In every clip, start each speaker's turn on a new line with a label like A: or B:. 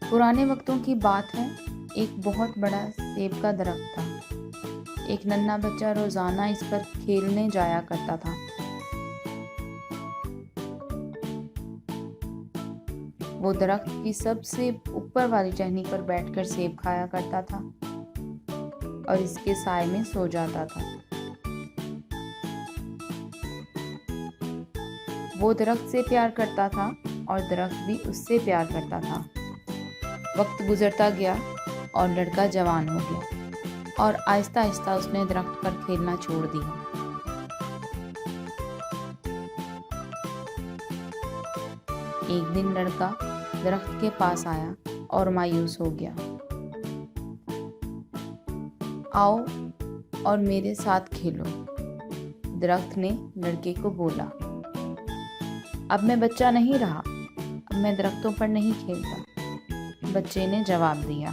A: پرانے وقتوں کی بات ہے، ایک بہت بڑا سیب کا درخت تھا۔ ایک ننھا بچہ روزانہ اس پر کھیلنے جایا کرتا تھا۔ وہ درخت کی سب سے اوپر والی ٹہنی پر بیٹھ کر سیب کھایا کرتا تھا اور اس کے سائے میں سو جاتا تھا۔ وہ درخت سے پیار کرتا تھا اور درخت بھی اس سے پیار کرتا تھا۔ وقت گزرتا گیا اور لڑکا جوان ہو گیا اور آہستہ آہستہ اس نے درخت پر کھیلنا چھوڑ دیا۔ ایک دن لڑکا درخت کے پاس آیا اور مایوس ہو گیا۔ آؤ اور میرے ساتھ کھیلو، درخت نے لڑکے کو بولا۔ اب میں بچہ نہیں رہا، اب میں درختوں پر نہیں کھیلتا، بچے نے جواب دیا۔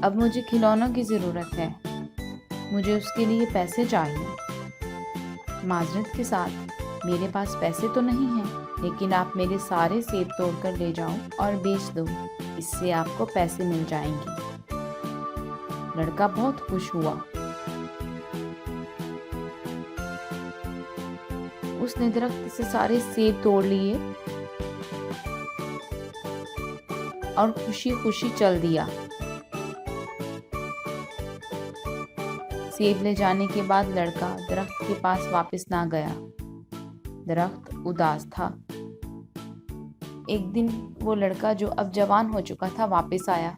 A: اب مجھے کھلونوں کی ضرورت ہے، مجھے اس کے لیے پیسے چاہیے۔ معذرت کے ساتھ میرے پاس پیسے تو نہیں ہیں، لیکن آپ میرے سارے سیب توڑ کر لے جاؤ اور بیچ دو، اس سے آپ کو پیسے مل جائیں گے۔ لڑکا بہت خوش ہوا۔ اس نے درخت سے سارے سیب توڑ لیے اور خوشی خوشی چل دیا۔ سیب لے جانے کے بعد لڑکا درخت کے پاس واپس نہ گیا۔ درخت اداس تھا۔ ایک دن وہ لڑکا جو اب جوان ہو چکا تھا واپس آیا۔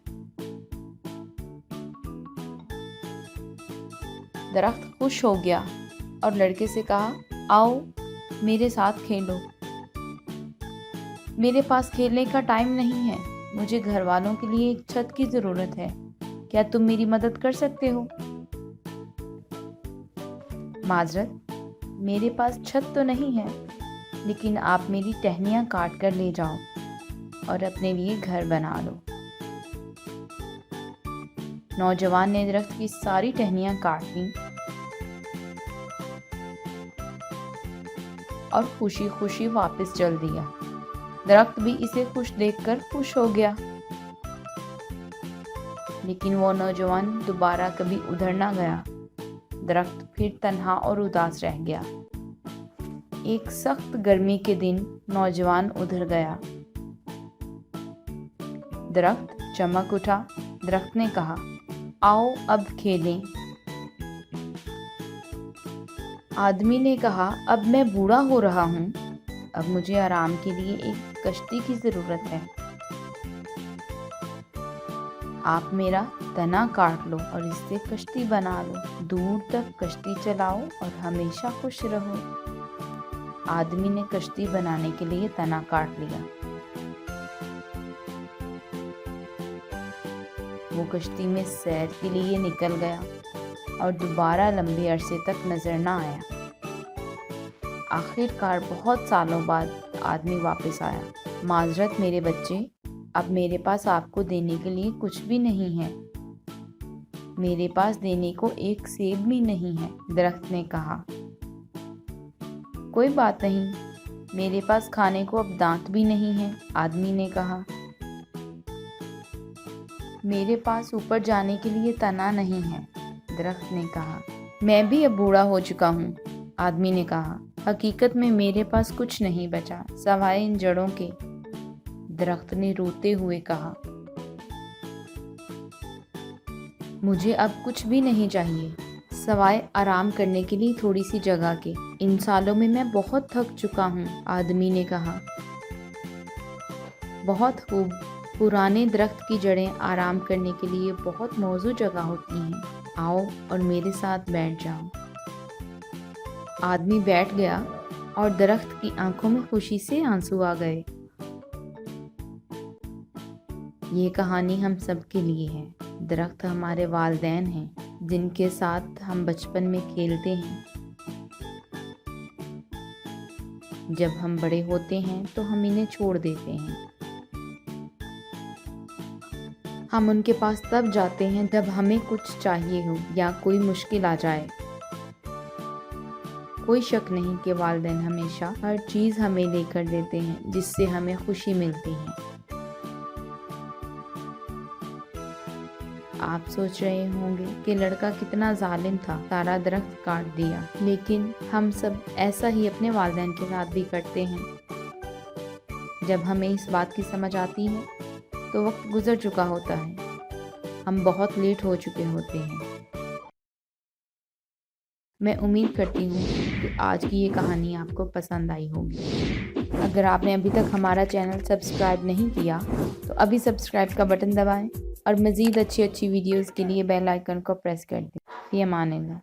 A: درخت خوش ہو گیا اور لڑکے سے کہا، آؤ میرے ساتھ کھیلو۔ میرے پاس کھیلنے کا ٹائم نہیں ہے، مجھے گھر والوں کے لیے ایک چھت کی ضرورت ہے، کیا تم میری مدد کر سکتے ہو؟ معذرت، میرے پاس چھت تو نہیں ہے، لیکن آپ میری ٹہنیاں کاٹ کر لے جاؤ اور اپنے لیے گھر بنا لو۔ نوجوان نے درخت کی ساری ٹہنیاں کاٹ لیں اور خوشی خوشی واپس چل دیا۔ درخت بھی اسے خوش دیکھ کر خوش ہو گیا، لیکن وہ نوجوان دوبارہ کبھی ادھر نہ گیا۔ درخت پھر تنہا اور اداس رہ گیا۔ ایک سخت گرمی کے دن نوجوان ادھر گیا۔ درخت چمک اٹھا۔ درخت نے کہا، آؤ اب کھیلیں۔ آدمی نے کہا، اب میں بوڑھا ہو رہا ہوں، اب مجھے آرام کے لیے ایک کشتی کی ضرورت ہے۔ آپ میرا تنا کاٹ لو اور اس سے کشتی بنا لو، دور تک کشتی چلاؤ اور ہمیشہ خوش رہو۔ آدمی نے کشتی بنانے کے لیے تنا کاٹ لیا۔ وہ کشتی میں سیر کے لیے نکل گیا اور دوبارہ لمبے عرصے تک نظر نہ آیا۔ آخر کار بہت سالوں بعد آدمی واپس آیا۔ معذرت میرے بچے، اب میرے پاس آپ کو دینے کے لیے کچھ بھی نہیں ہے، میرے پاس دینے کو ایک سیب بھی نہیں ہے، درخت نے کہا۔ کوئی بات نہیں، میرے پاس کھانے کو اب دانت بھی نہیں ہے، آدمی نے کہا۔ میرے پاس اوپر جانے کے لیے تنا نہیں ہے، درخت نے کہا۔ میں بھی اب بوڑھا ہو چکا ہوں، آدمی نے کہا۔ حقیقت میں میرے پاس کچھ نہیں بچا سوائے ان جڑوں کے، درخت نے روتے ہوئے کہا۔ مجھے اب کچھ بھی نہیں چاہیے سوائے آرام کرنے کے لیے تھوڑی سی جگہ کے، ان سالوں میں میں بہت تھک چکا ہوں، آدمی نے کہا۔ بہت خوب، پرانے درخت کی جڑیں آرام کرنے کے لیے بہت موزوں جگہ ہوتی ہیں، آؤ اور میرے ساتھ بیٹھ جاؤ۔ آدمی بیٹھ گیا اور درخت کی آنکھوں میں خوشی سے آنسو آ گئے۔ یہ کہانی ہم سب کے لیے ہے۔ درخت ہمارے والدین ہیں، جن کے ساتھ ہم بچپن میں کھیلتے ہیں۔ جب ہم بڑے ہوتے ہیں تو ہم انہیں چھوڑ دیتے ہیں۔ ہم ان کے پاس تب جاتے ہیں جب ہمیں کچھ چاہیے ہو یا کوئی مشکل آ جائے۔ کوئی شک نہیں کہ والدین ہمیشہ ہر چیز ہمیں لے کر دیتے ہیں جس سے ہمیں خوشی ملتی ہے۔ آپ سوچ رہے ہوں گے کہ لڑکا کتنا ظالم تھا، سارا درخت کاٹ دیا، لیکن ہم سب ایسا ہی اپنے والدین کے ساتھ بھی کرتے ہیں۔ جب ہمیں اس بات کی سمجھ آتی ہے تو وقت گزر چکا ہوتا ہے، ہم بہت لیٹ ہو چکے ہوتے ہیں۔ میں امید کرتی ہوں کہ آج کی یہ کہانی آپ کو پسند آئی ہوگی۔ اگر آپ نے ابھی تک ہمارا چینل سبسکرائب نہیں کیا تو ابھی سبسکرائب کا بٹن دبائیں اور مزید اچھی ویڈیوز کے لیے بیل آئیکن کو پریس کر دیں۔ فی امان اللہ۔